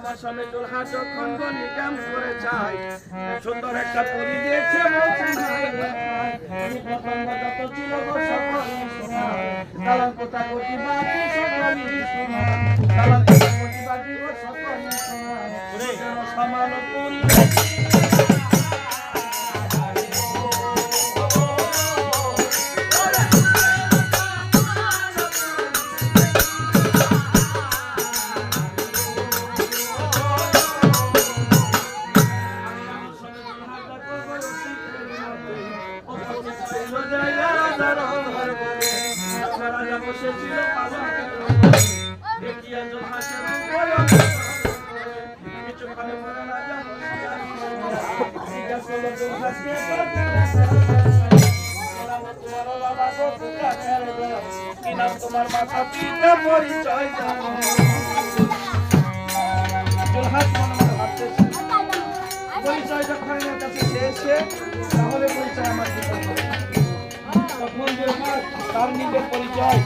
আমার স্বামী জুলহা যখন নিকাম করে চাই সুন্দর একটা পরি দেখে বলছে যত ছিল সকল কোথা কোটি বাকি সকলই কোটি বাকি সকলই সমান পুরী তোমার মাথা পিতা পরিচয় পরিচয় যখন আমার কাছে শেষে তাহলে পরিচয় আমার তখন তার নিজের পরিচয়